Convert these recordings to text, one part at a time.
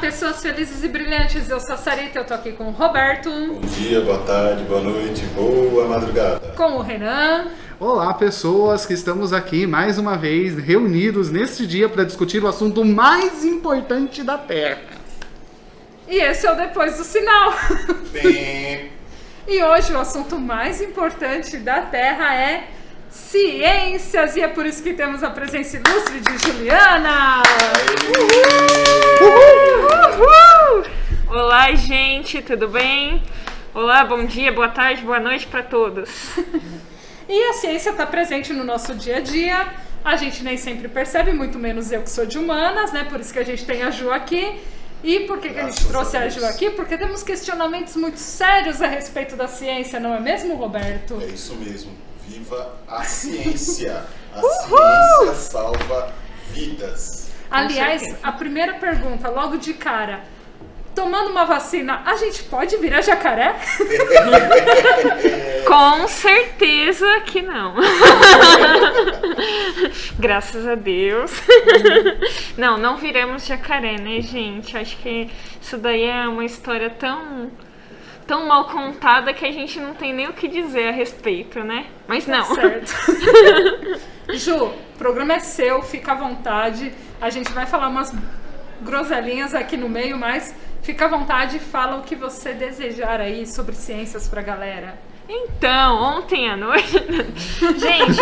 pessoas felizes e brilhantes, eu sou a Sarita, eu tô aqui com o Roberto. Bom dia, boa tarde, boa noite, boa madrugada. Com o Renan. Olá, pessoas que estamos aqui mais uma vez reunidos neste dia para discutir o assunto mais importante da Terra. E esse é o Depois do Sinal. Bem... E hoje o assunto mais importante da Terra é ciências, e é por isso que temos a presença ilustre de Juliana! Uhul! Olá, gente, tudo bem? Olá, bom dia, boa tarde, boa noite para todos. E a ciência está presente no nosso dia a dia, a gente nem sempre percebe, muito menos eu que sou de humanas, né? Por isso que a gente tem a Ju aqui. E por que a gente trouxe a Ju aqui? Porque temos questionamentos muito sérios a respeito da ciência, não é mesmo, Roberto? É isso mesmo. Viva a ciência! A ciência salva vidas. Aliás, a primeira pergunta, logo de cara. Tomando uma vacina, a gente pode virar jacaré? Com certeza que não. Graças a Deus. Não viramos jacaré, né, gente? Acho que isso daí é uma história tão mal contada que a gente não tem nem o que dizer a respeito, né? Mas não. Tá certo. Ju, o programa é seu, fica à vontade. A gente vai falar umas groselinhas aqui no meio, mas fica à vontade e fala o que você desejar aí sobre ciências pra galera. Então, ontem à noite... Gente,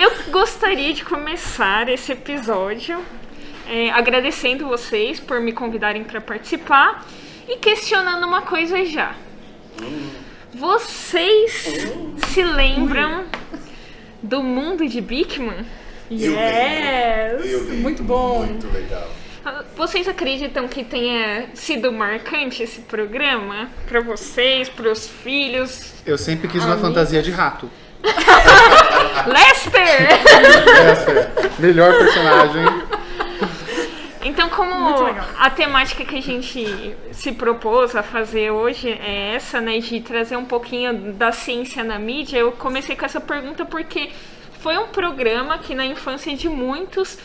eu gostaria de começar esse episódio agradecendo vocês por me convidarem para participar e questionando uma coisa já. Vocês se lembram do mundo de Bikman? Yes! Eu lembro. Muito bom! Muito legal. Vocês acreditam que tenha sido marcante esse programa? Pra vocês, pros filhos? Eu sempre quis uma fantasia de rato. Lester! Lester, melhor personagem. Então, como a temática que a gente se propôs a fazer hoje é essa, né, de trazer um pouquinho da ciência na mídia, eu comecei com essa pergunta porque foi um programa que na infância de muitos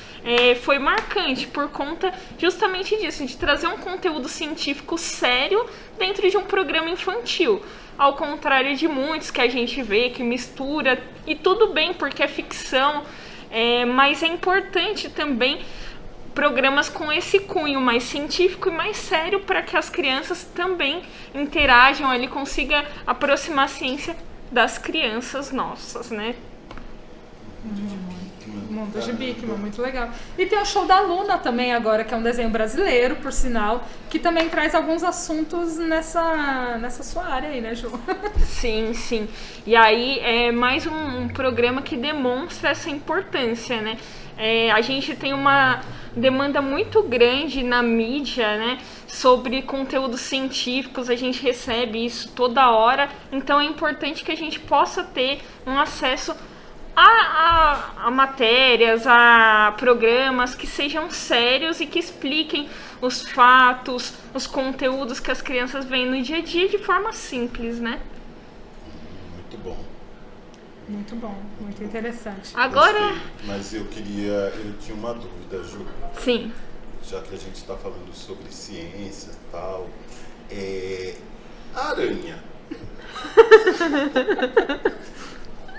foi marcante por conta justamente disso, de trazer um conteúdo científico sério dentro de um programa infantil. Ao contrário de muitos que a gente vê que mistura, e tudo bem porque é ficção, mas é importante também programas com esse cunho mais científico e mais sério para que as crianças também interajam ali, consiga aproximar a ciência das crianças nossas, né? Mundo de Bikman, muito legal. E tem o Show da Luna também agora, que é um desenho brasileiro, por sinal, que também traz alguns assuntos nessa sua área aí, né, Ju? Sim, sim. E aí é mais um programa que demonstra essa importância, né? A gente tem uma demanda muito grande na mídia, né, sobre conteúdos científicos, a gente recebe isso toda hora, então é importante que a gente possa ter um acesso a matérias, a programas que sejam sérios e que expliquem os fatos, os conteúdos que as crianças veem no dia a dia de forma simples, né? Muito bom. Muito bom, muito interessante. Agora... Gostei, mas eu tinha uma dúvida, Ju. Sim. Já que a gente está falando sobre ciência e tal, aranha.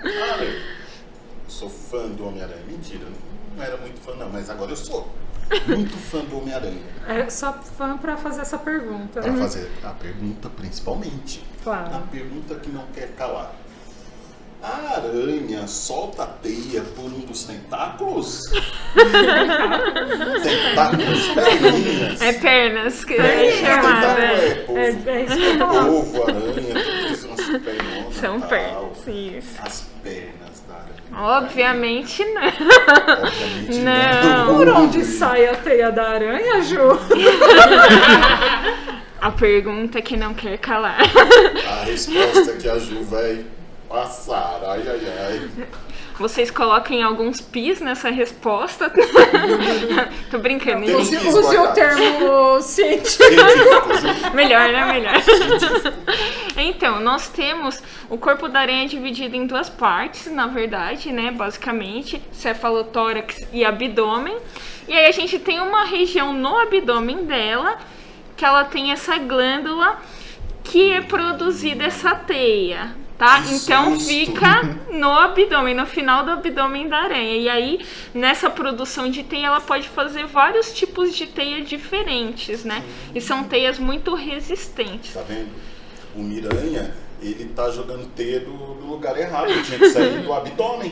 Aranha. Sou fã do Homem-Aranha. Mentira, não era muito fã não, mas agora eu sou muito fã do Homem-Aranha. É só fã pra fazer essa pergunta. Para fazer a pergunta principalmente. Claro. A pergunta que não quer calar. A aranha solta a teia por um dos tentáculos? Tentáculos, perninhas. É pernas que É, é chamada. Polvo, aranha, tudo isso, umas pernonas. São tal. pernas, isso. As pernas da aranha. Obviamente não. Obviamente Não. Por onde sai a teia da aranha, Ju? A pergunta que não quer calar. A resposta que a Ju vai Passaram, ai, ai, ai. Vocês coloquem alguns pis nessa resposta. Tô brincando, Tem gente. uns Use o guardados. termo científico. Científicos. Melhor, né? Melhor. Então, nós temos o corpo da aranha dividido em duas partes, na verdade, né? Basicamente, cefalotórax e abdômen. E aí a gente tem uma região no abdômen dela, que ela tem essa glândula que é produzida essa teia. Tá? Que Então susto. fica no abdômen, no final do abdômen da aranha. E aí, nessa produção de teia, ela pode fazer vários tipos de teia diferentes, né? E são teias muito resistentes. Tá vendo? O Miranha, ele tá jogando teia do lugar errado. Ele tinha que sair do abdômen.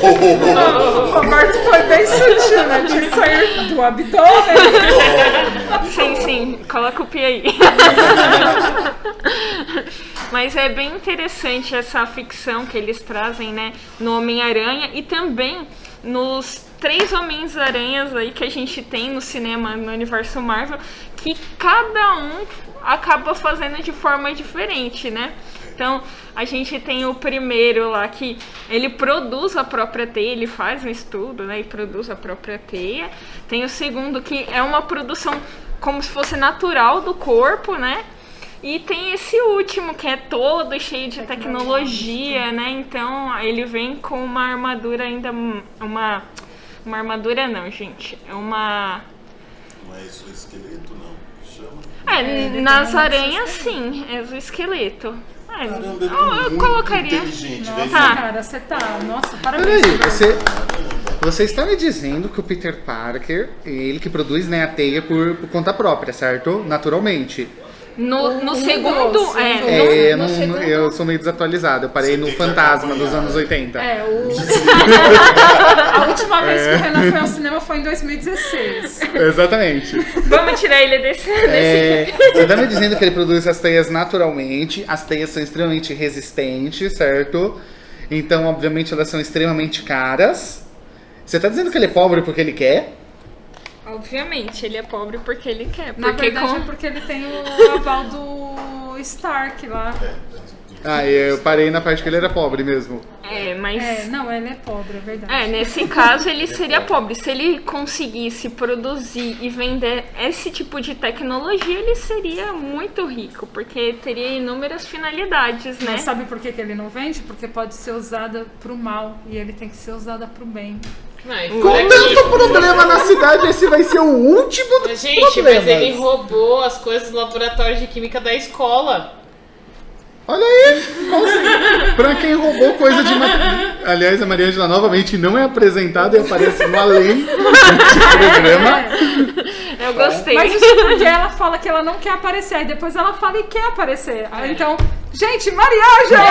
O Roberto foi bem sutil, né? Tinha que sair do abdômen. Sim, sim, coloca o pi aí. Mas é bem interessante essa ficção que eles trazem, né, no Homem-Aranha e também nos 3 Homens-Aranhas aí que a gente tem no cinema, no universo Marvel, que cada um acaba fazendo de forma diferente, né? Então, a gente tem o primeiro lá que ele produz a própria teia, ele faz um estudo, né, e produz a própria teia. Tem o segundo que é uma produção como se fosse natural do corpo, né? E tem esse último que é todo cheio de tecnologia, né? Então, ele vem com uma armadura ainda uma armadura não, gente. É uma Não é exoesqueleto, não. Chama. nas aranhas sim, é o esqueleto. Caramba, eu tô eu muito colocaria. inteligente, Nossa, velho. Tá. cara, você tá... Nossa, parabéns. Peraí, Roberto. você está me dizendo que o Peter Parker, ele que produz, né, a teia por conta própria, certo? Naturalmente. No segundo, no segundo- eu sou meio desatualizado. Eu parei Você no tem que Fantasma acompanhar. dos anos 80. A última vez que o Renan foi ao cinema foi em 2016. Exatamente. vamos tirar ele desse. Você tá me dizendo que ele produz as teias naturalmente. As teias são extremamente resistentes, certo? Então, obviamente, elas são extremamente caras. Você tá dizendo que ele é pobre porque ele quer? Obviamente, ele é pobre porque ele quer. Na Porque verdade é porque ele tem o aval do Stark lá. Ah, eu parei na parte que ele era pobre mesmo. mas Não, ele é pobre, é verdade. nesse caso ele seria pobre. Se ele conseguisse produzir e vender esse tipo de tecnologia, ele seria muito rico, porque teria inúmeras finalidades, né? Mas sabe por que ele não vende? Porque pode ser usada pro mal e ele tem que ser usada pro bem. Com tanto problema na cidade, esse vai ser o último dos Gente, problemas. mas ele roubou as coisas do laboratório de química da escola. Olha aí, consegui. Pra quem roubou coisa de... Aliás, a Mariângela novamente não é apresentada e aparece no além do programa. Eu gostei. Mas isso porque ela fala que ela não quer aparecer, aí depois ela fala e quer aparecer. Aí, então, gente, Mariângela!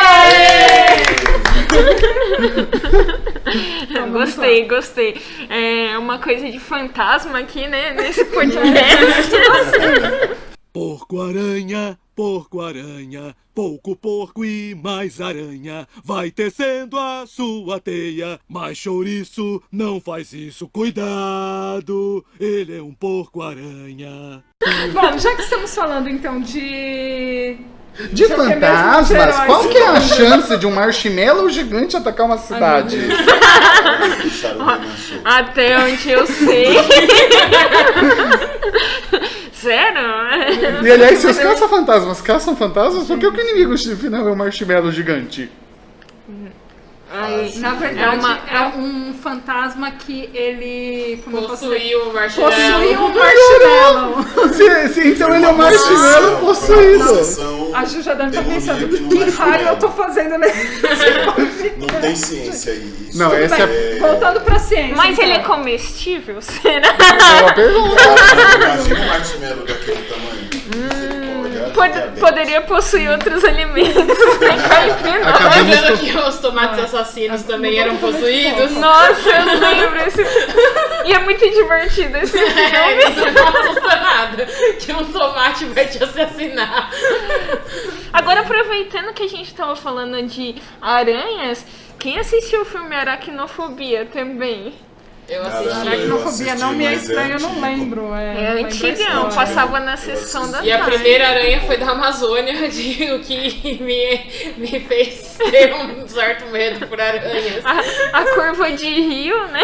Então, vamos Gostei. É uma coisa de fantasma aqui, né? Nesse podcast. Porco aranha, pouco porco e mais aranha, vai tecendo a sua teia, mas chouriço não faz isso, cuidado, ele é um porco aranha. Bom, já que estamos falando então de Fantasmas, heróis. qual que é a chance de um marshmallow gigante atacar uma cidade? Deixaram o Renan solto. Até onde eu sei. Sério? E aliás, se os caça-fantasmas caçam fantasmas, por que o inimigo final é um marshmallow gigante? Na verdade, é um fantasma que ele... Como eu posso dizer? Possuiu o marshmallow. Possui um marshmallow. Então ele é um marshmallow possuído. São A Ju já deve estar pensando, demoníaco no que raio marshmallow. eu tô fazendo nesse Não tem ciência aí. Isso Não, essa Bem, voltando pra ciência. Mas então. ele é comestível? Será? é uma pergunta. Imagina um marshmallow daquele tamanho. Poderia possuir outros alimentos. Acabamos Lembrando com- que os tomates assassinos também eram possuídos. Nossa, eu lembro esse. E é muito divertido esse filme. Isso não assusta nada. Que um tomate vai te assassinar. Agora, aproveitando que a gente tava falando de aranhas, quem assistiu o filme Aracnofobia também? Eu Cara, assisti. Aracnofobia não me é mas é estranho, eu não antigo. lembro. É lembro a antigão, história. passava na sessão da E a tarde. primeira aranha foi da Amazônia, o que me fez ter um certo medo por aranhas. A curva de rio, né?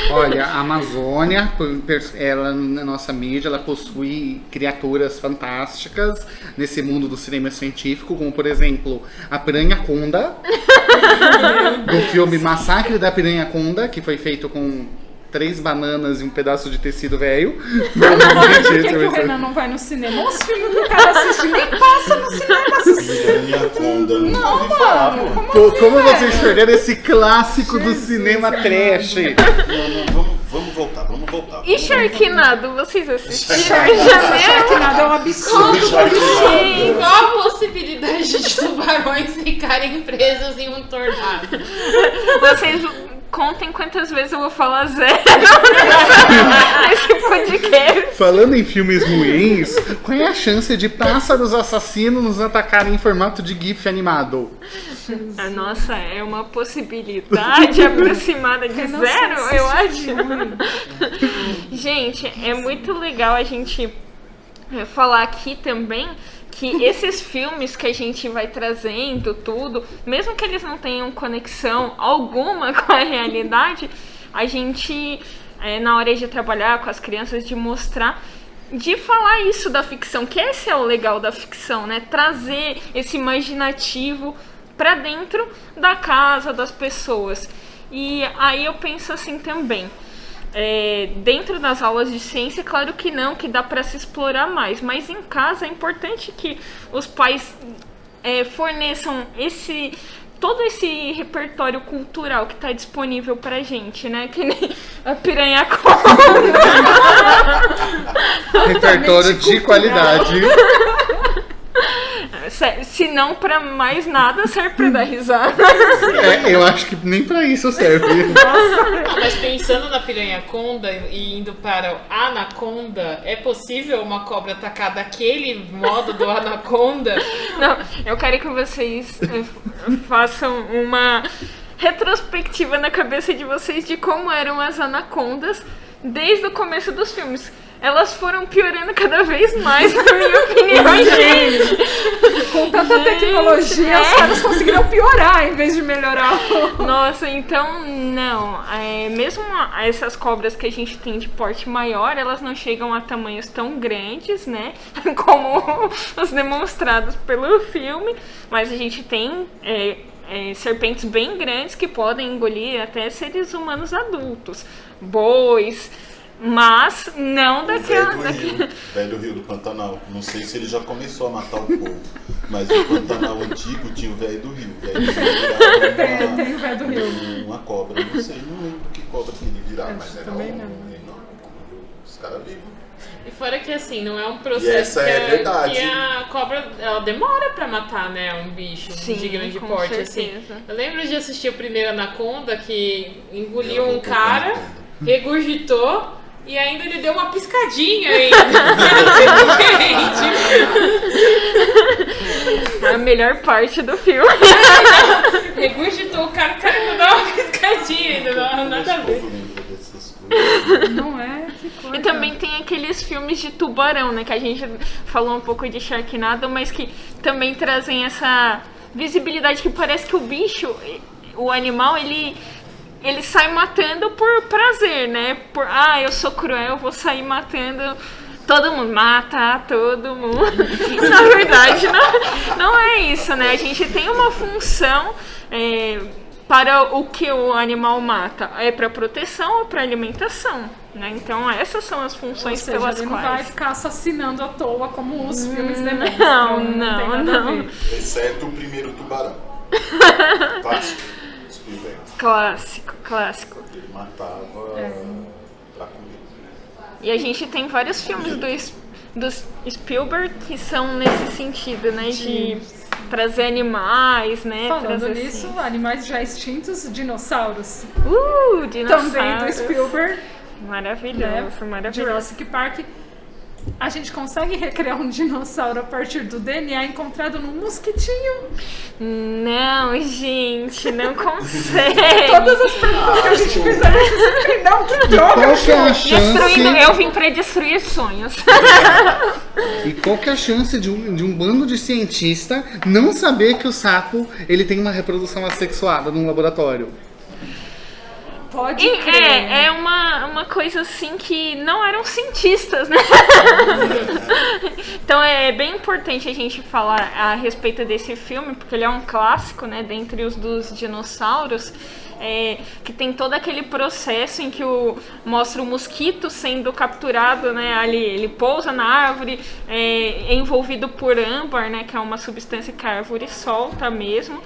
Olha, a Amazônia, ela na nossa mídia, ela possui criaturas fantásticas nesse mundo do cinema científico, como por exemplo a Piranha-Conda, do filme Massacre da Piranha-Conda, que foi feito com 3 bananas e um pedaço de tecido velho. Por que o Renan não vai no cinema? Os filmes que o cara assiste nem passa no cinema assistir. Piranha-Conda, nunca ouvi falar, pô. Como vocês perderam esse clássico do cinema trash? Não, vamos voltar. E Sharknado, vocês assistiram? Sharknado é um absurdo. Sim, qual a possibilidade de tubarões ficarem presos em um tornado? Vocês contem quantas vezes eu vou falar zero nesse podcast. Falando em filmes ruins, qual é a chance de pássaros assassinos nos atacarem em formato de GIF animado? Nossa, é uma possibilidade aproximada de zero, eu acho. Gente, é muito legal a gente falar aqui também que esses filmes que a gente vai trazendo, tudo, mesmo que eles não tenham conexão alguma com a realidade, a gente, na hora de trabalhar com as crianças, de mostrar, de falar isso da ficção, que esse é o legal da ficção, né? Trazer esse imaginativo para dentro da casa das pessoas. E aí eu penso assim também. Dentro das aulas de ciência, claro que não, que dá para se explorar mais, mas em casa é importante que os pais forneçam todo esse repertório cultural que está disponível pra gente, né? Que nem a Piranha-Conda. Repertório de qualidade. Se não pra mais nada, serve pra dar risada. Eu acho que nem pra isso serve. Não, mas pensando na Piranha-Conda e indo para o Anaconda, é possível uma cobra atacar daquele modo do Anaconda? Não, eu quero que vocês façam uma retrospectiva na cabeça de vocês de como eram as anacondas desde o começo dos filmes. Elas foram piorando cada vez mais, na minha opinião, gente. Com tanta tecnologia, os caras conseguiram piorar em vez de melhorar. Nossa, então, não. Mesmo essas cobras que a gente tem de porte maior, elas não chegam a tamanhos tão grandes, né? Como os demonstrados pelo filme. Mas a gente tem serpentes bem grandes que podem engolir até seres humanos adultos. Bois. Mas não daquela. Velho do Rio do Pantanal. Não sei se ele já começou a matar o povo. Mas no Pantanal antigo tinha o velho do Rio. O velho do Rio virava Tem o velho do Rio. uma cobra. Não sei, não lembro que cobra que ele virava, mas era também não. enorme. Os caras vivos. E fora que assim, não é um E processo essa é verdade. que a cobra ela demora pra matar, né, um bicho de grande com porte, certeza. assim. Eu lembro de assistir o primeiro Anaconda que engoliu Eu um vou cara, contar. regurgitou e ainda ele deu uma piscadinha ainda. Gente, A melhor parte do filme. regurgitou o cara ainda deu uma piscadinha ainda, não, nada a Esse ver. povo lembra dessas coisas. Não é? Que coisa. E também tem aqueles filmes de tubarão, né? Que a gente falou um pouco de Sharknado, mas que também trazem essa visibilidade que parece que o bicho, o animal, ele sai matando por prazer, né? Eu sou cruel, vou sair matando todo mundo. Mata todo mundo. Na verdade, não é isso, né? A gente tem uma função para o que o animal mata. É para proteção ou para alimentação, né? Então essas são as Ou funções seja, pelas ele não vai quais... ficar assassinando à toa como os filmes demonstram. Não, tem nada a ver. Exceto o primeiro tubarão. Clássico. Spielberg. Clássico. Ele matava pra comer. E a gente tem vários filmes do Spielberg que são nesse sentido, né? De trazer animais, né? Falando trazer nisso, animais já extintos, dinossauros. dinossauros. Também do Spielberg, né? Maravilhoso. Jurassic Park. a gente consegue recriar um dinossauro a partir do DNA encontrado num mosquitinho? Não, gente, não consegue. Todas as perguntas que a gente fizer, você sempre não, que droga! Qual que é a chance? Eu vim pra destruir sonhos. E qual que é a chance de um bando de cientista não saber que o sapo ele tem uma reprodução assexuada num laboratório? Pode E crer. é uma coisa assim que não eram cientistas, né? Então é bem importante a gente falar a respeito desse filme, porque ele é um clássico, né, dentre os dos dinossauros, que tem todo aquele processo em que mostra o mosquito sendo capturado, né, ali ele pousa na árvore, é envolvido por âmbar, né, que é uma substância que a árvore solta mesmo.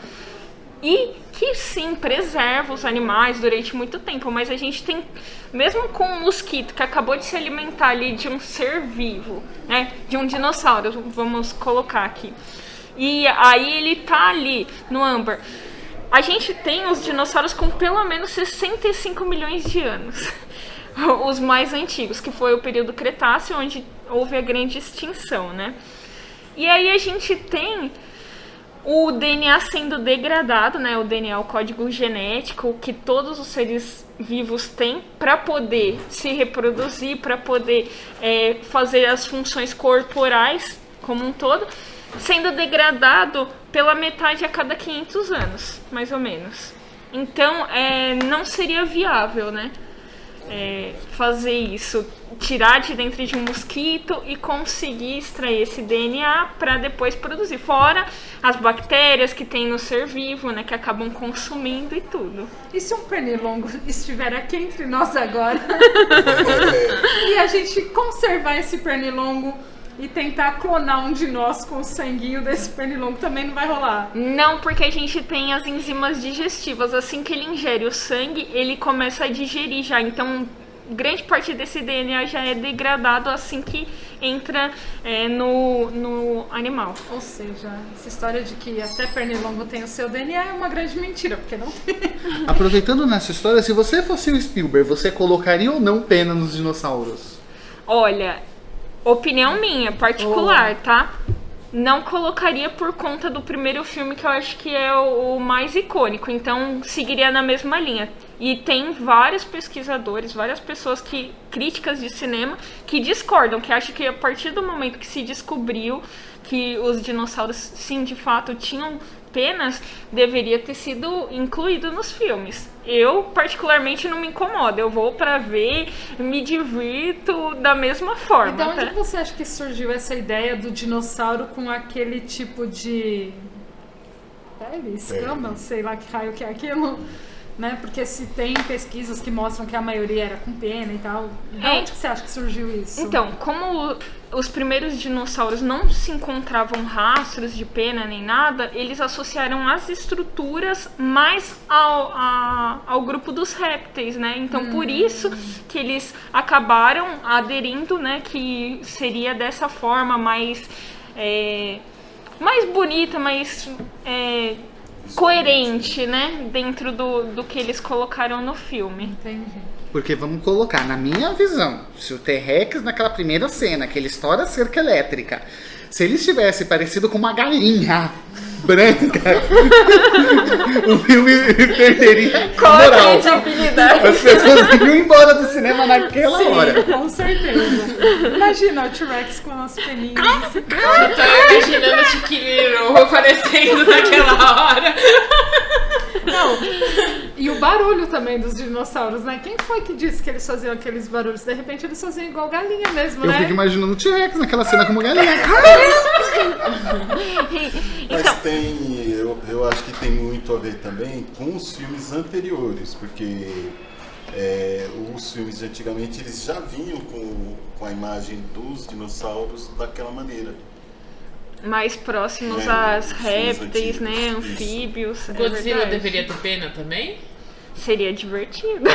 E que sim, preserva os animais durante muito tempo, mas a gente tem, mesmo com um mosquito que acabou de se alimentar ali de um ser vivo, né, de um dinossauro, vamos colocar aqui, e aí ele tá ali no âmbar. A gente tem os dinossauros com pelo menos 65 milhões de anos, os mais antigos, que foi o período Cretáceo, onde houve a grande extinção, né? E aí a gente tem o DNA sendo degradado, né? O DNA, o código genético que todos os seres vivos têm para poder se reproduzir, para poder fazer as funções corporais como um todo, sendo degradado pela metade a cada 500 anos, mais ou menos. Então, não seria viável, né? Fazer isso, tirar de dentro de um mosquito e conseguir extrair esse DNA para depois produzir, fora as bactérias que tem no ser vivo, né, que acabam consumindo e tudo. E se um pernilongo estiver aqui entre nós agora e a gente conservar esse pernilongo e tentar clonar um de nós com o sanguinho desse pernilongo, também não vai rolar? Não, porque a gente tem as enzimas digestivas. Assim que ele ingere o sangue, ele começa a digerir já. Então, grande parte desse DNA já é degradado assim que entra no animal. Ou seja, essa história de que até pernilongo tem o seu DNA é uma grande mentira, porque não tem. Aproveitando nessa história, se você fosse o Spielberg, você colocaria ou não pena nos dinossauros? Olha, opinião minha, particular, tá? Não colocaria por conta do primeiro filme, que eu acho que é o mais icônico. Então, seguiria na mesma linha. E tem vários pesquisadores, várias pessoas críticas de cinema, que discordam, que acham que a partir do momento que se descobriu que os dinossauros, sim, de fato, tinham penas, deveria ter sido incluído nos filmes. Eu, particularmente, não me incomodo. Eu vou pra ver, me divirto da mesma forma. E de onde você acha que surgiu essa ideia do dinossauro com aquele tipo de pele, escama, sei lá que raio que é aquilo, né? Porque se tem pesquisas que mostram que a maioria era com pena e tal, de onde que você acha que surgiu isso? Então, como os primeiros dinossauros não se encontravam rastros de pena nem nada, eles associaram as estruturas mais ao grupo dos répteis, né? Então, por isso que eles acabaram aderindo, né? Que seria dessa forma mais bonita, mais coerente, né? Dentro do que eles colocaram no filme. Entendi. Porque vamos colocar, na minha visão, se o T-Rex naquela primeira cena, que ele estoura a cerca elétrica, se ele estivesse parecido com uma galinha branca, o filme perderia a moral. As pessoas iriam embora do cinema naquela hora. Com certeza. Imagina o T-Rex com as peninhas. Eu tô imaginando o Chiquinho aparecendo naquela hora. Não. E o barulho também dos dinossauros, né? Quem foi que disse que eles faziam aqueles barulhos? De repente eles faziam igual galinha mesmo, Eu né? fico imaginando o T-Rex naquela cena como galinha. Mas tem, eu acho que tem muito a ver também com os filmes anteriores, porque os filmes de antigamente eles já vinham com a imagem dos dinossauros daquela maneira. Mais próximos É, às os répteis, antigos, né? isso. Anfíbios. Godzilla verdade. deveria ter pena também? Seria divertido.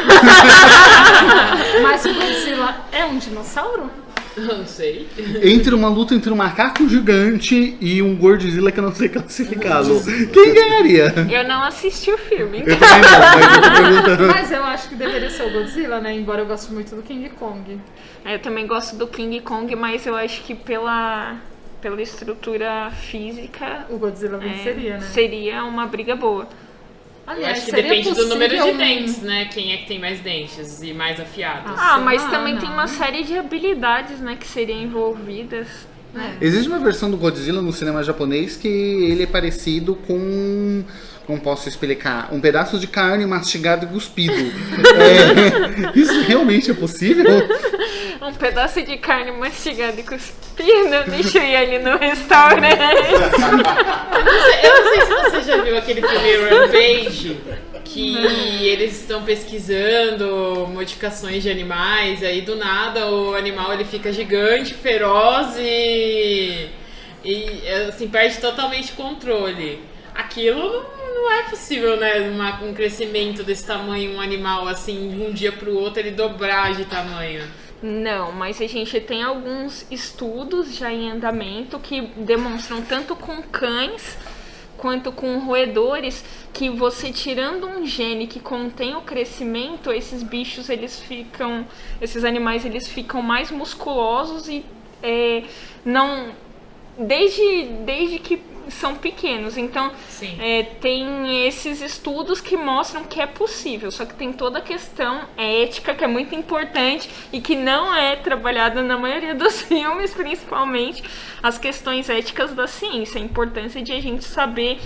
Mas o Godzilla é um dinossauro? Não sei. Entre uma luta entre um macaco gigante e um Godzilla que eu não sei classificá-lo. Quem ganharia? Eu não assisti o filme. Eu também não, mas eu tô perguntando. Mas eu acho que deveria ser o Godzilla, né? Embora eu goste muito do King Kong. Eu também gosto do King Kong, mas eu acho que pela estrutura física O Godzilla venceria, né? seria uma briga boa. Eu Aliás, acho que seria depende do número de possível dentes, né? Quem é que tem mais dentes e mais afiados. Mas Ah, também não. tem uma série de habilidades, né, que seriam envolvidas. Existe uma versão do Godzilla no cinema japonês que ele é parecido com... Como posso explicar? Um pedaço de carne mastigado e cuspido. Isso realmente é possível? Um pedaço de carne mastigada e cuspindo. Deixa eu ir ali no restaurante. Eu não sei se você já viu aquele filme Rampage, que eles estão pesquisando modificações de animais, aí do nada o animal ele fica gigante, feroz e assim, perde totalmente o controle. Aquilo não é possível, né? Um crescimento desse tamanho, um animal assim, de um dia pro outro ele dobrar de tamanho. Não, mas a gente tem alguns estudos já em andamento que demonstram tanto com cães quanto com roedores que você tirando um gene que contém o crescimento, esses bichos esses animais eles ficam mais musculosos e não desde que são pequenos. Então tem esses estudos que mostram que é possível, só que tem toda a questão ética que é muito importante e que não é trabalhada na maioria dos filmes, principalmente as questões éticas da ciência, a importância de a gente saber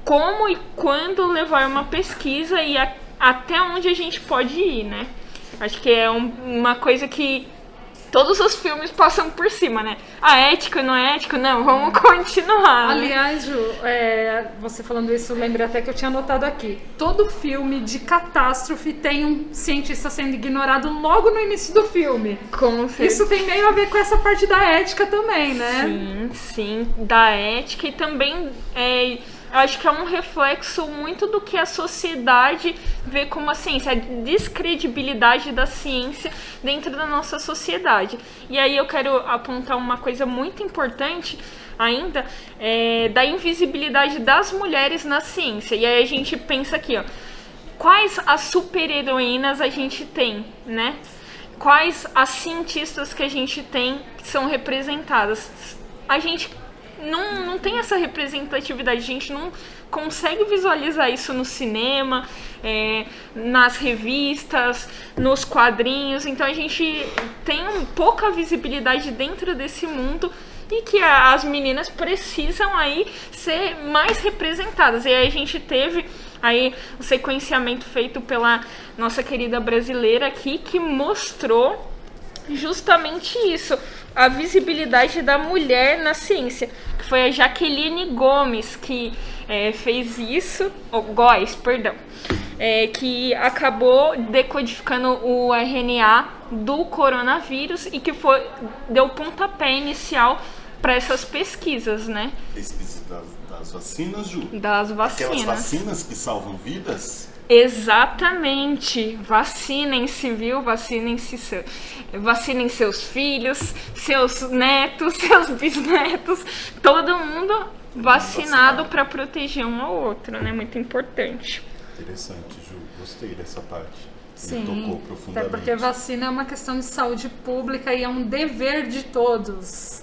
como e quando levar uma pesquisa e até onde a gente pode ir, né? Acho que é uma coisa que todos os filmes passam por cima, né? Ético, não é ético? Não, vamos continuar. Né? Aliás, Ju, você falando isso, eu lembrei até que eu tinha anotado aqui. Todo filme de catástrofe tem um cientista sendo ignorado logo no início do filme. Com certeza. Isso tem meio a ver com essa parte da ética também, né? Sim, da ética e também acho que é um reflexo muito do que a sociedade vê como a ciência, a descredibilidade da ciência dentro da nossa sociedade. E aí eu quero apontar uma coisa muito importante ainda, da invisibilidade das mulheres na ciência. E aí a gente pensa aqui, quais as super-heroínas a gente tem, né? Quais as cientistas que a gente tem que são representadas? A gente não tem essa representatividade, a gente não consegue visualizar isso no cinema, nas revistas, nos quadrinhos, então a gente tem pouca visibilidade dentro desse mundo e que as meninas precisam aí ser mais representadas. E aí a gente teve aí o sequenciamento feito pela nossa querida brasileira aqui, que mostrou justamente isso, a visibilidade da mulher na ciência, que foi a Jaqueline Gomes que fez isso, Góes, perdão, que acabou decodificando o RNA do coronavírus e que deu pontapé inicial para essas pesquisas, né? Pesquisa das vacinas, Ju? Das vacinas. Aquelas vacinas que salvam vidas? Exatamente. Vacinem-se, viu? Vacinem-se. Vacinem seus filhos, seus netos, seus bisnetos, todo mundo vacinado para proteger um ao outro, né? Muito importante. Interessante, Ju. Gostei dessa parte. Sim, Me tocou até profundamente. porque vacina é uma questão de saúde pública e é um dever de todos.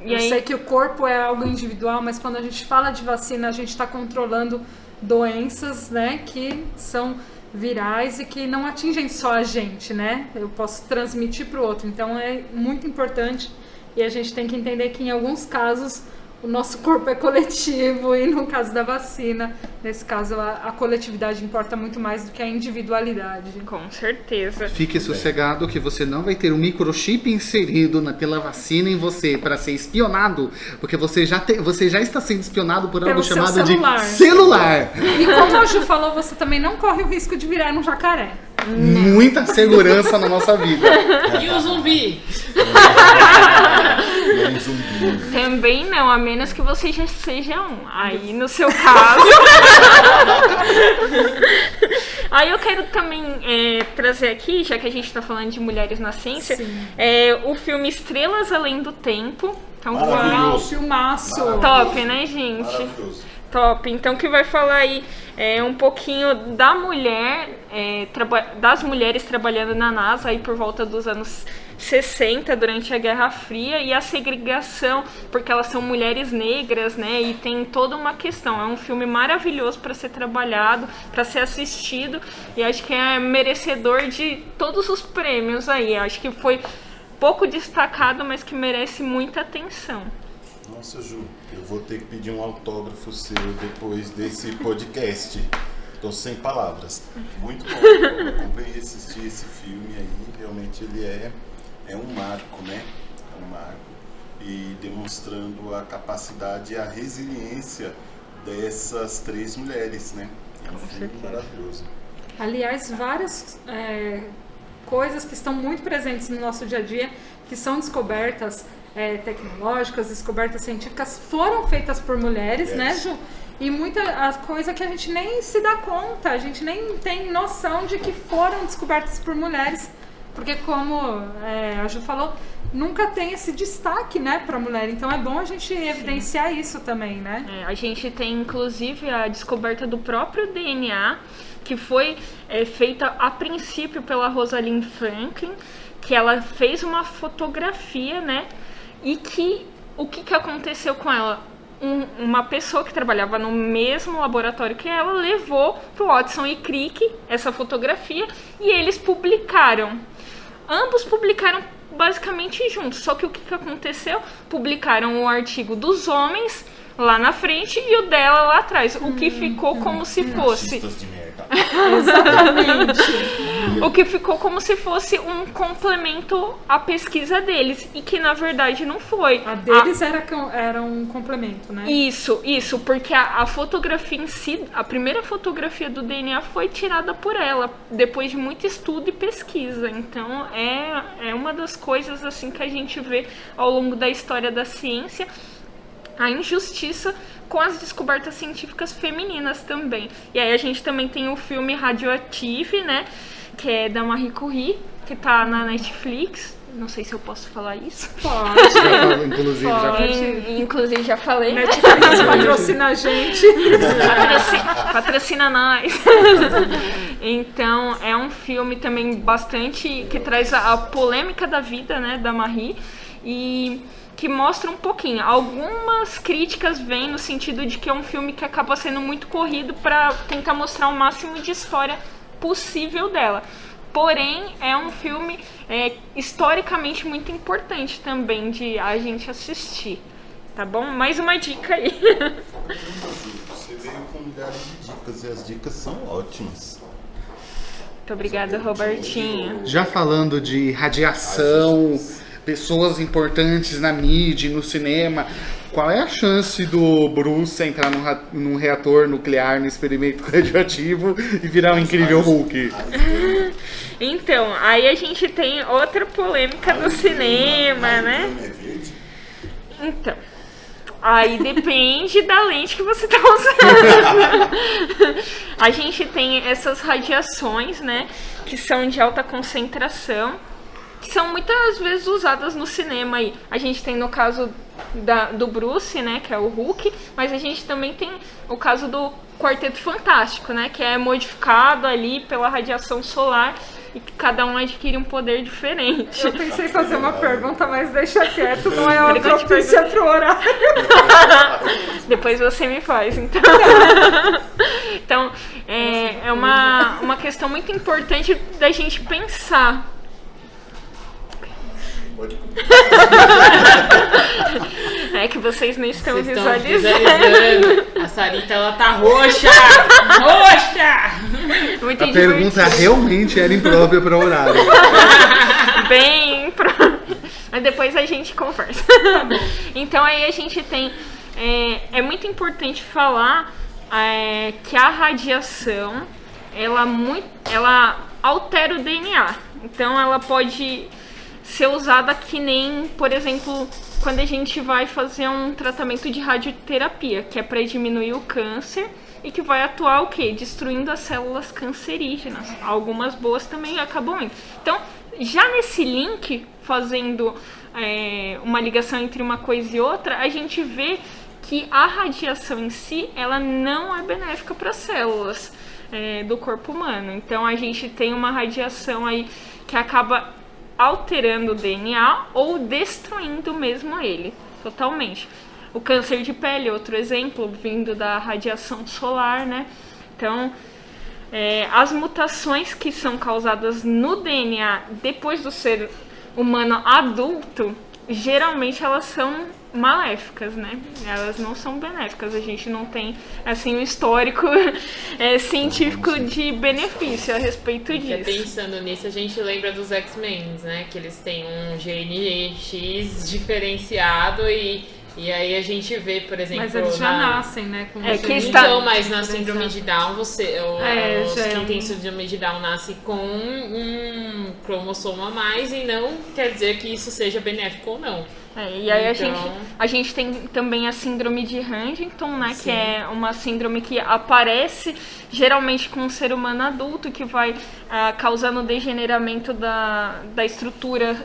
Eu sei que o corpo é algo individual, mas quando a gente fala de vacina, a gente está controlando doenças, né, que são virais e que não atingem só a gente, né? Eu posso transmitir para o outro. Então é muito importante e a gente tem que entender que em alguns casos o nosso corpo é coletivo e no caso da vacina, nesse caso a coletividade importa muito mais do que a individualidade. Com certeza. Fique sossegado que você não vai ter um microchip inserido pela vacina em você para ser espionado, porque você já está sendo espionado por algo Pelo seu chamado celular. de celular. E como a Ju falou, você também não corre o risco de virar um jacaré. Muita segurança na nossa vida. E o zumbi? É um zumbi. Também não, a menos que você já seja um. Aí, no seu caso... Aí eu quero também trazer aqui, já que a gente está falando de mulheres na ciência, o filme Estrelas Além do Tempo. Então, Maravilhoso. Uau, filmaço. top, né, gente? Maravilhoso. Top. Então, que vai falar aí um pouquinho da mulher, das mulheres trabalhando na NASA aí por volta dos anos 60, durante a Guerra Fria, e a segregação, porque elas são mulheres negras, né? E tem toda uma questão. É um filme maravilhoso para ser trabalhado, para ser assistido, e acho que é merecedor de todos os prêmios aí. Acho que foi pouco destacado, mas que merece muita atenção. Nossa, Ju, eu vou ter que pedir um autógrafo seu depois desse podcast. Tô sem palavras. Muito bom. Eu acompanhei e assisti esse filme aí. Realmente ele é um marco, né? É um marco. E demonstrando a capacidade e a resiliência dessas 3 mulheres, né? É um filme maravilhoso. Aliás, várias coisas que estão muito presentes no nosso dia a dia, que são descobertas tecnológicas, descobertas científicas, foram feitas por mulheres, né, Ju? E muita coisa que a gente nem se dá conta, a gente nem tem noção de que foram descobertas por mulheres, porque como a Ju falou, nunca tem esse destaque, né, para a mulher. Então é bom a gente evidenciar isso também, né? A gente tem inclusive a descoberta do próprio DNA, que foi feita a princípio pela Rosalind Franklin, que ela fez uma fotografia, né? E o que aconteceu com ela? Uma pessoa que trabalhava no mesmo laboratório que ela levou para o Watson e Crick essa fotografia e eles publicaram. Ambos publicaram basicamente juntos, só que o que aconteceu? Publicaram o artigo dos homens lá na frente e o dela lá atrás, o que ficou como se fosse... Machistas de merda. Exatamente. O que ficou como se fosse um complemento à pesquisa deles, e que na verdade não foi. A deles era um complemento, né? Isso, porque a fotografia em si, a primeira fotografia do DNA foi tirada por ela, depois de muito estudo e pesquisa. Então é uma das coisas assim que a gente vê ao longo da história da ciência, a injustiça com as descobertas científicas femininas também. E aí a gente também tem o filme Radioactive, né, que é da Marie Curie, que tá na Netflix. Não sei se eu posso falar isso. Pode. Inclusive já falei. Netflix patrocina a gente. Patrocina nós. Então é um filme também bastante que traz a polêmica da vida, né, da Marie, e que mostra um pouquinho. Algumas críticas vêm no sentido de que é um filme que acaba sendo muito corrido para tentar mostrar o máximo de história possível dela. Porém, é um filme historicamente muito importante também de a gente assistir. Tá bom? Mais uma dica aí. Você veio com milhares de dicas e as dicas são ótimas. Muito obrigada, Robertinho. Já falando de radiação, pessoas importantes na mídia, no cinema, qual é a chance do Bruce entrar num reator nuclear, no experimento radioativo e virar um incrível Hulk? Então, aí a gente tem outra polêmica do cinema, né? Então, aí depende da lente que você tá usando. A gente tem essas radiações, né, que são de alta concentração, que são muitas vezes usadas no cinema aí. A gente tem no caso do Bruce, né, que é o Hulk, mas a gente também tem o caso do Quarteto Fantástico, né, que é modificado ali pela radiação solar e que cada um adquire um poder diferente. Eu pensei em fazer uma pergunta, mas deixa quieto, não é uma propícia pro horário. Depois você me faz, então. Então, é uma questão muito importante da gente pensar. É que vocês não estão visualizando. A Sarita, ela tá roxa! Roxa! Muito A pergunta realmente era imprópria para o horário. Bem imprópria. Mas depois a gente conversa. Então aí a gente tem... É muito importante falar que a radiação, ela altera o DNA. Então ela pode ser usada que nem, por exemplo, quando a gente vai fazer um tratamento de radioterapia, que é para diminuir o câncer, e que vai atuar o quê? Destruindo as células cancerígenas. Algumas boas também acabam indo. Então, já nesse link, fazendo uma ligação entre uma coisa e outra, a gente vê que a radiação em si, ela não é benéfica para as células do corpo humano. Então, a gente tem uma radiação aí que acaba alterando o DNA ou destruindo mesmo ele, totalmente. O câncer de pele, outro exemplo, vindo da radiação solar, né? Então, as mutações que são causadas no DNA depois do ser humano adulto, geralmente elas são maléficas, né? Elas não são benéficas. A gente não tem, assim, um histórico científico de benefício a respeito disso. Pensando nisso, a gente lembra dos X-Men, né? Que eles têm um gene X diferenciado e aí a gente vê, por exemplo... Mas eles já nascem, né? Com Então, mas na síndrome de Down, quem tem um... síndrome de Down nasce com um cromossomo a mais e não quer dizer que isso seja benéfico ou não. E aí a gente tem também a síndrome de Huntington, né? Sim. Que é uma síndrome que aparece geralmente com um ser humano adulto, que vai causando degeneramento da estrutura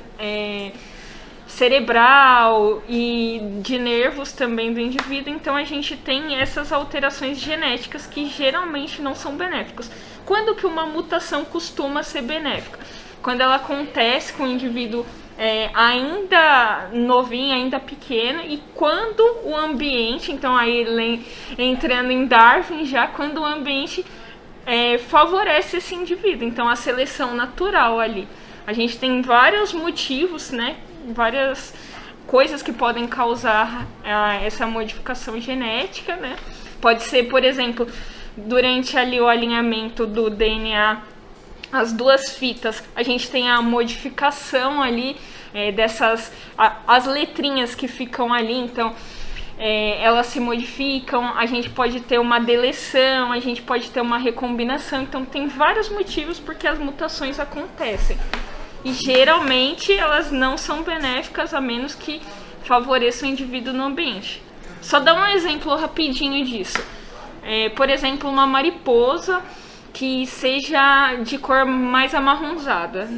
cerebral e de nervos também do indivíduo. Então a gente tem essas alterações genéticas que geralmente não são benéficas. Quando que uma mutação costuma ser benéfica? Quando ela acontece com o indivíduo ainda novinho, ainda pequeno, e quando o ambiente, então aí entrando em Darwin já, quando o ambiente favorece esse indivíduo, então a seleção natural ali. A gente tem vários motivos, né, várias coisas que podem causar essa modificação genética, né? Pode ser, por exemplo, durante ali o alinhamento do DNA, as duas fitas, a gente tem a modificação ali as letrinhas que ficam ali, então elas se modificam, a gente pode ter uma deleção, a gente pode ter uma recombinação, então tem vários motivos porque as mutações acontecem. E geralmente elas não são benéficas a menos que favoreçam o indivíduo no ambiente. Só dar um exemplo rapidinho disso. Por exemplo, uma mariposa que seja de cor mais amarronzada.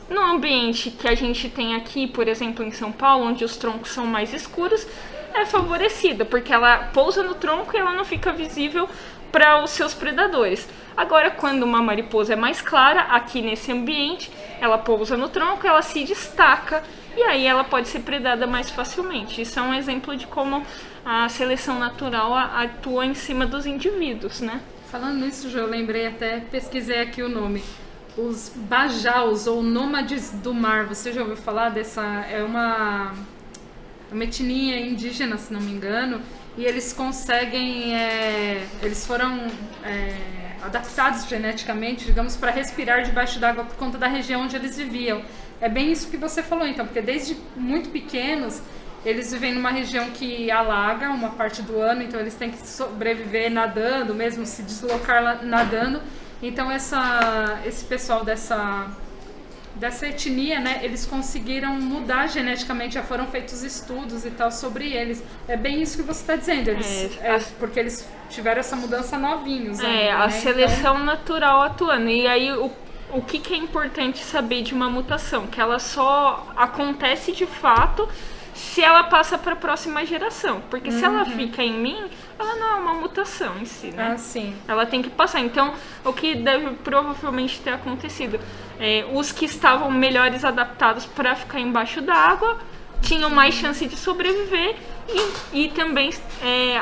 No ambiente que a gente tem aqui, por exemplo, em São Paulo, onde os troncos são mais escuros, é favorecida, porque ela pousa no tronco e ela não fica visível para os seus predadores. Agora, quando uma mariposa é mais clara, aqui nesse ambiente, ela pousa no tronco, ela se destaca e aí ela pode ser predada mais facilmente. Isso é um exemplo de como a seleção natural atua em cima dos indivíduos, né? Falando nisso, eu lembrei, até pesquisei aqui o nome. Os bajaus, ou nômades do mar, você já ouviu falar dessa? É uma etnia indígena, se não me engano, e eles conseguem, eles foram adaptados geneticamente, digamos, para respirar debaixo d'água por conta da região onde eles viviam. É bem isso que você falou, então, porque desde muito pequenos eles vivem numa região que alaga uma parte do ano, então eles têm que sobreviver nadando, mesmo se deslocar nadando. Então esse pessoal dessa etnia, né, eles conseguiram mudar geneticamente, já foram feitos estudos e tal sobre eles. É bem isso que você está dizendo, porque eles tiveram essa mudança novinhos. A seleção natural atuando. E aí o que é importante saber de uma mutação? Que ela só acontece de fato se ela passa para a próxima geração. Porque se ela fica em mim, ela não é uma mutação em si, né? Sim. Ela tem que passar. Então, o que deve provavelmente ter acontecido? Os que estavam melhores adaptados para ficar embaixo d'água tinham mais chance de sobreviver e também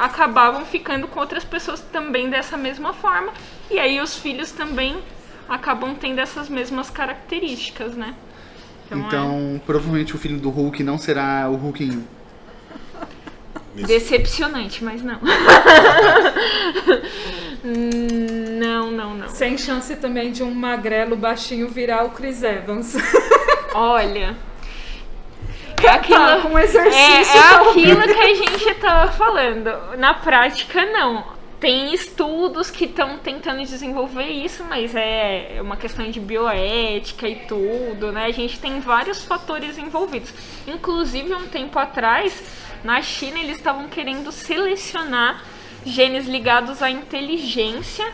acabavam ficando com outras pessoas também dessa mesma forma. E aí os filhos também acabam tendo essas mesmas características, né? Então, provavelmente o filho do Hulk não será o Hulk. Decepcionante, mas não. Não. Sem chance também de um magrelo baixinho virar o Chris Evans. Olha, aquilo, com exercício. Aquilo que a gente tava falando. Na prática, não. Tem estudos que estão tentando desenvolver isso, mas é uma questão de bioética e tudo, né? A gente tem vários fatores envolvidos. Inclusive, um tempo atrás, na China, eles estavam querendo selecionar genes ligados à inteligência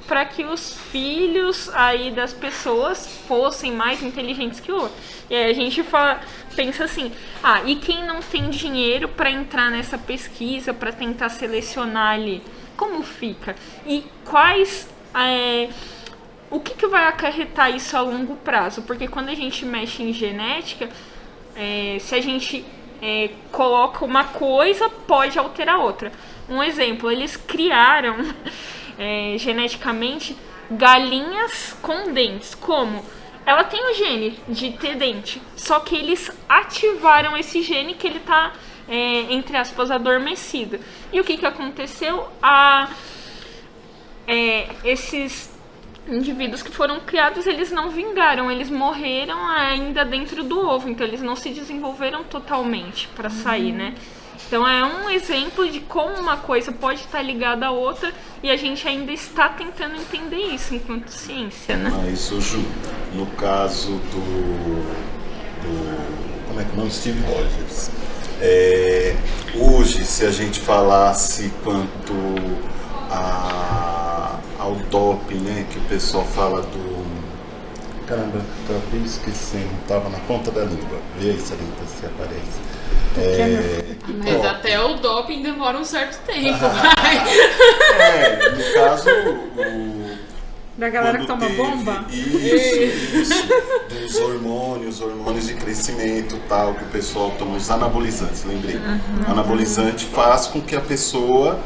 para que os filhos aí das pessoas fossem mais inteligentes que o outro. E aí a gente pensa assim, e quem não tem dinheiro para entrar nessa pesquisa, para tentar selecionar ali, como fica? E quais... o que vai acarretar isso a longo prazo? Porque quando a gente mexe em genética, se a gente coloca uma coisa, pode alterar outra. Um exemplo, eles criaram geneticamente galinhas com dentes. Como? Ela tem o gene de ter dente, só que eles ativaram esse gene que ele está, entre aspas, adormecido. E o que aconteceu? Esses indivíduos que foram criados, eles não vingaram, eles morreram ainda dentro do ovo, então eles não se desenvolveram totalmente para sair, né? Então é um exemplo de como uma coisa pode estar ligada à outra e a gente ainda está tentando entender isso enquanto ciência, né? Isso, Ju, no caso do como é que é o nome? Steve Rogers. Hoje, se a gente falasse quanto ao doping, né, que o pessoal fala do... Caramba, acabei esquecendo, tava na ponta da língua. Vê aí, Sarita, se aparece. Mas até o doping demora um certo tempo. No caso, da galera que toma bomba? Isso, dos hormônios de crescimento e tal, que o pessoal toma, os anabolizantes, lembrei. Anabolizante faz com que a pessoa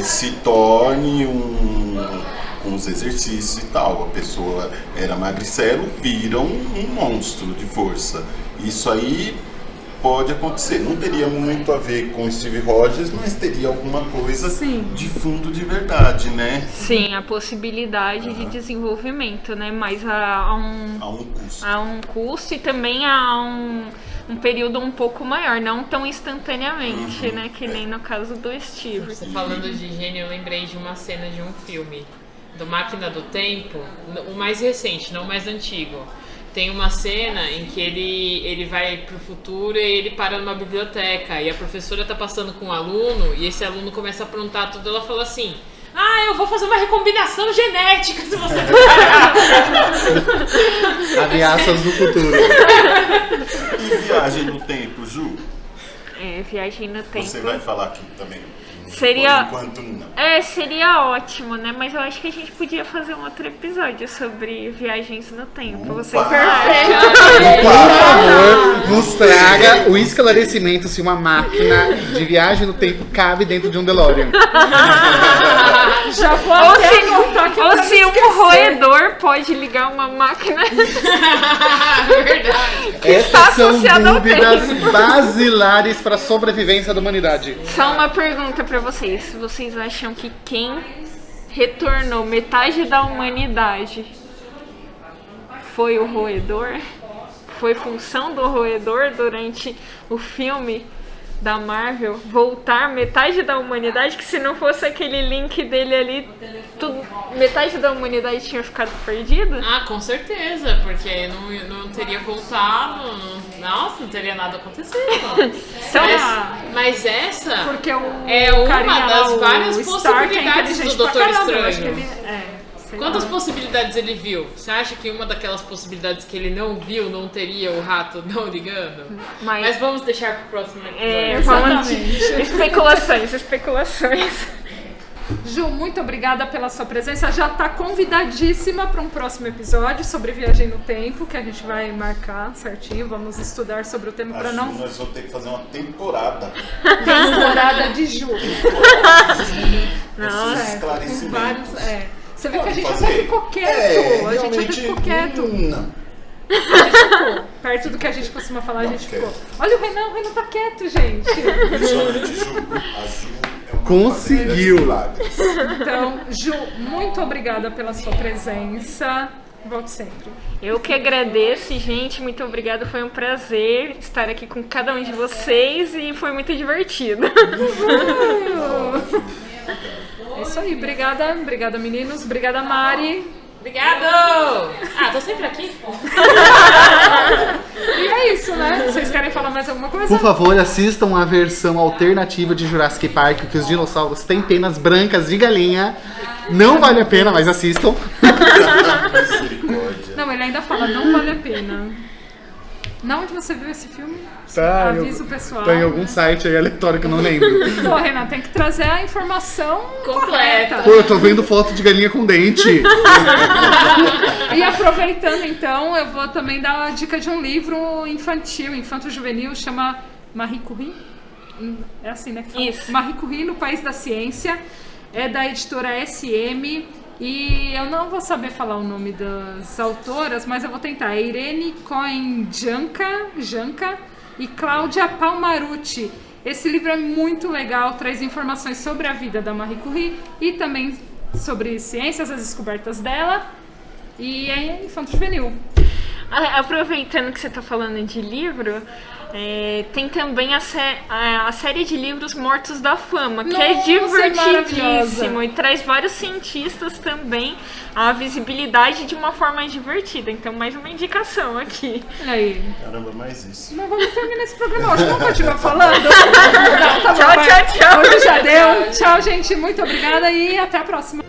se torne com os exercícios e tal. A pessoa era magricelo, vira um monstro de força. Isso aí pode acontecer. Não teria muito a ver com Steve Rogers, mas teria alguma coisa de fundo de verdade, né? Sim, a possibilidade de desenvolvimento, né? Mas há um custo e também há um período um pouco maior, não tão instantaneamente, né? Que nem no caso do Steve. Você falando de gênio, eu lembrei de uma cena de um filme, do Máquina do Tempo, o mais recente, não o mais antigo. Tem uma cena em que ele vai pro futuro e ele para numa biblioteca e a professora tá passando com um aluno e esse aluno começa a aprontar tudo. Ela fala assim: eu vou fazer uma recombinação genética se você parar. Ameaças do futuro. E viagem no tempo, Ju? Viagem no tempo. Você vai falar aqui também. Seria... Por enquanto não. Seria ótimo, né? Mas eu acho que a gente podia fazer um outro episódio sobre viagens no tempo. Você Perfeito! Por favor, nos traga o esclarecimento se uma máquina de viagem no tempo cabe dentro de um DeLorean. Já vou até anotar aqui ou pra se não um esquecer. roedor pode ligar uma máquina. Verdade. Essas são associado ao dúvidas basilares para a sobrevivência da humanidade. Só uma pergunta pra vocês. Vocês acham que quem retornou metade da humanidade foi o roedor? Foi função do roedor durante o filme da Marvel voltar metade da humanidade? Que se não fosse aquele link dele ali, metade da humanidade tinha ficado perdida? Com certeza, porque não teria voltado, não teria nada acontecido. Mas essa Porque é uma das várias possibilidades do Doutor Estranho. Quantas lá. possibilidades ele viu? Você acha que uma daquelas possibilidades que ele não viu não teria o rato não ligando? Mas vamos deixar pro próximo episódio. Especulações. Ju, muito obrigada pela sua presença. Já está convidadíssima para um próximo episódio sobre viagem no tempo, que a gente vai marcar certinho. Vamos estudar sobre o tema para não... Nós vamos ter que fazer uma temporada. Temporada de Ju. Esses esclarecimentos. Você vê que a gente até ficou quieto. A gente até ficou quieto. Não. Perto do que a gente costuma falar, a gente ficou. Olha o Renan tá quieto, gente. Principalmente Ju. A Ju é uma Conseguiu. milagres. Então, Ju, muito obrigada pela sua presença. Volte sempre. Eu que agradeço, gente. Muito obrigada. Foi um prazer estar aqui com cada um de vocês e foi muito divertido. É isso aí. Obrigada, meninos. Obrigada, Mari. Obrigado! Tô sempre aqui. E é isso, né? Vocês querem falar mais alguma coisa? Por favor, assistam a versão alternativa de Jurassic Park, que os dinossauros têm penas brancas de galinha. Não vale a pena, mas assistam. Misericórdia. Não, ele ainda fala, não vale a pena. Na onde você viu esse filme? Tá, Avisa o pessoal. Tá em algum site aí aleatório que eu não lembro. Pô, Renan, tem que trazer a informação Completa. Pô, eu tô vendo foto de galinha com dente. E aproveitando, então, eu vou também dar uma dica de um livro infantil, infanto-juvenil, chama Marie Curie. É assim, né? Que fala? Isso. Marie Curie no País da Ciência. É da editora SM. E eu não vou saber falar o nome das autoras, mas eu vou tentar. É Irene Cohen Janca e Cláudia Palmarucci. Esse livro é muito legal, traz informações sobre a vida da Marie Curie e também sobre ciências, as descobertas dela. E é infanto-juvenil. Aproveitando que você está falando de livro, tem também a série de livros Mortos da Fama, que é Nossa, divertidíssimo é e traz vários cientistas também a visibilidade de uma forma divertida. Então, mais uma indicação aqui. Olha aí. Caramba, mais isso. Não vamos terminar esse programa hoje. Vamos continuar falando? Não, tá bom, Tchau, vai. tchau, tchau. Hoje já deu. Tchau, gente. Muito obrigada e até a próxima.